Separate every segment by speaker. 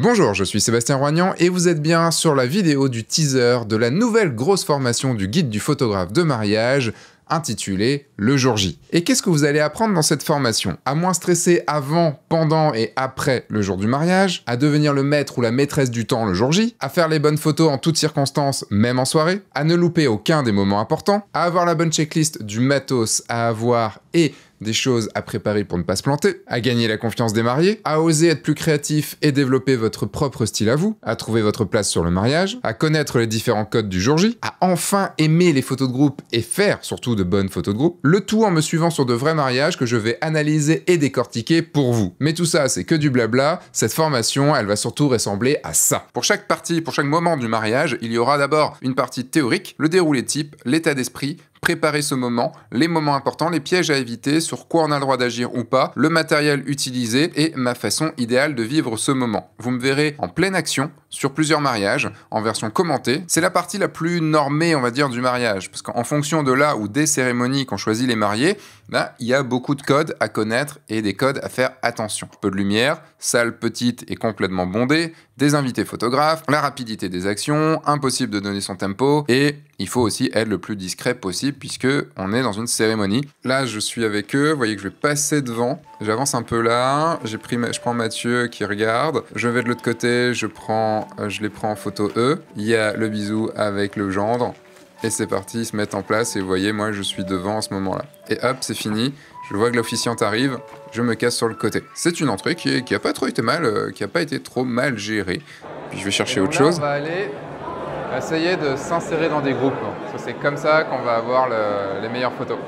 Speaker 1: Bonjour, je suis Sébastien Roignan et vous êtes bien sur la vidéo du teaser de la nouvelle grosse formation du guide du photographe de mariage, intitulée Le jour J. Et qu'est-ce que vous allez apprendre dans cette formation? À moins stresser avant, pendant et après le jour du mariage, à devenir le maître ou la maîtresse du temps le jour J, à faire les bonnes photos en toutes circonstances, même en soirée, à ne louper aucun des moments importants, à avoir la bonne checklist du matos à avoir et des choses à préparer pour ne pas se planter, à gagner la confiance des mariés, à oser être plus créatif et développer votre propre style à vous, à trouver votre place sur le mariage, à connaître les différents codes du jour J, à enfin aimer les photos de groupe et faire surtout de bonnes photos de groupe, le tout en me suivant sur de vrais mariages que je vais analyser et décortiquer pour vous. Mais tout ça, c'est que du blabla, cette formation, elle va surtout ressembler à ça. Pour chaque partie, pour chaque moment du mariage, il y aura d'abord une partie théorique, le déroulé type, l'état d'esprit, préparer ce moment, les moments importants, les pièges à éviter, sur quoi on a le droit d'agir ou pas, le matériel utilisé et ma façon idéale de vivre ce moment. Vous me verrez en pleine action sur plusieurs mariages, en version commentée. C'est la partie la plus normée, on va dire, du mariage, parce qu'en fonction de là ou des cérémonies qu'ont choisi les mariés, il y a beaucoup de codes à connaître et des codes à faire attention. Peu de lumière, salle petite et complètement bondée, des invités photographes, la rapidité des actions, impossible de donner son tempo, et il faut aussi être le plus discret possible puisque on est dans une cérémonie. Là, je suis avec eux, vous voyez que je vais passer devant, j'avance un peu là, je prends Mathieu qui regarde, je vais de l'autre côté, je les prends en photo eux, il y a le bisou avec le gendre, et c'est parti, ils se mettent en place, et vous voyez, moi je suis devant en ce moment-là. Et hop, c'est fini, je vois que l'officiante arrive, je me casse sur le côté. C'est une entrée qui a pas trop été mal, qui a pas été trop mal gérée. Puis je vais chercher autre chose.
Speaker 2: On va aller essayer de s'insérer dans des groupes. Parce que c'est comme ça qu'on va avoir les meilleures photos.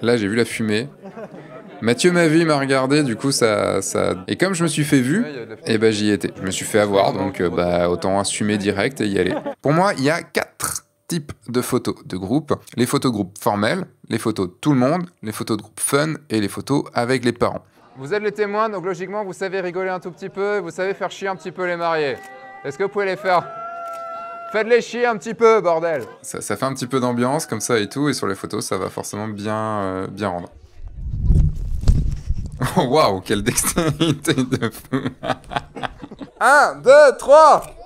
Speaker 1: Là, j'ai vu la fumée. Mathieu m'a vu, il m'a regardé, du coup ça... Et comme je me suis fait vu, et ben j'y étais. Je me suis fait avoir, donc autant assumer direct et y aller. Pour moi, il y a 4 types de photos de groupe. Les photos de groupe formelles, les photos de tout le monde, les photos de groupe fun et les photos avec les parents.
Speaker 2: Vous êtes les témoins, donc logiquement vous savez rigoler un tout petit peu, vous savez faire chier un petit peu les mariés. Est-ce que vous pouvez les faire? Faites-les chier un petit peu, bordel!
Speaker 1: Ça fait un petit peu d'ambiance comme ça et tout, et sur les photos ça va forcément bien rendre. Oh waouh, quelle dextérité de fou!
Speaker 2: 1, 2, 3!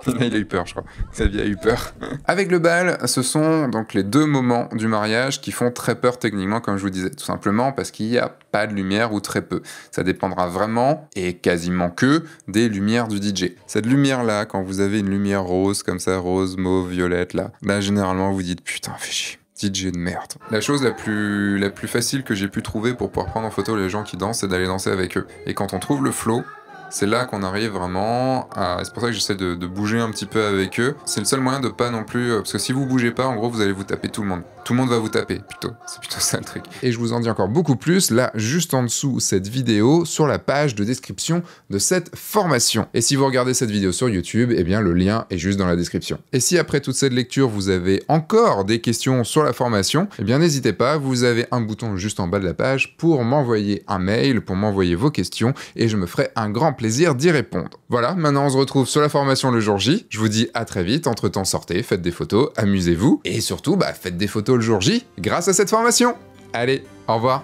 Speaker 1: Il a eu peur, je crois. Xavier a eu peur. Avec le bal, ce sont donc les 2 moments du mariage qui font très peur techniquement, comme je vous disais. Tout simplement parce qu'il n'y a pas de lumière ou très peu. Ça dépendra vraiment, et quasiment que, des lumières du DJ. Cette lumière-là, quand vous avez une lumière rose, comme ça, rose, mauve, violette, là généralement, vous dites, putain, fais chier. DJ de merde. La chose la plus facile que j'ai pu trouver pour pouvoir prendre en photo les gens qui dansent, c'est d'aller danser avec eux. Et quand on trouve le flow, c'est là qu'on arrive vraiment à... C'est pour ça que j'essaie de bouger un petit peu avec eux. C'est le seul moyen de pas non plus... Parce que si vous bougez pas, en gros, vous allez vous taper tout le monde. Tout le monde va vous taper, plutôt. C'est plutôt ça le truc. Et je vous en dis encore beaucoup plus, là, juste en dessous cette vidéo, sur la page de description de cette formation. Et si vous regardez cette vidéo sur YouTube, eh bien, le lien est juste dans la description. Et si après toute cette lecture, vous avez encore des questions sur la formation, eh bien, n'hésitez pas, vous avez un bouton juste en bas de la page pour m'envoyer un mail, pour m'envoyer vos questions, et je me ferai un grand plaisir d'y répondre. Voilà, maintenant on se retrouve sur la formation le jour J. Je vous dis à très vite, entre-temps sortez, faites des photos, amusez-vous, et surtout, faites des photos le jour J grâce à cette formation. Allez, au revoir.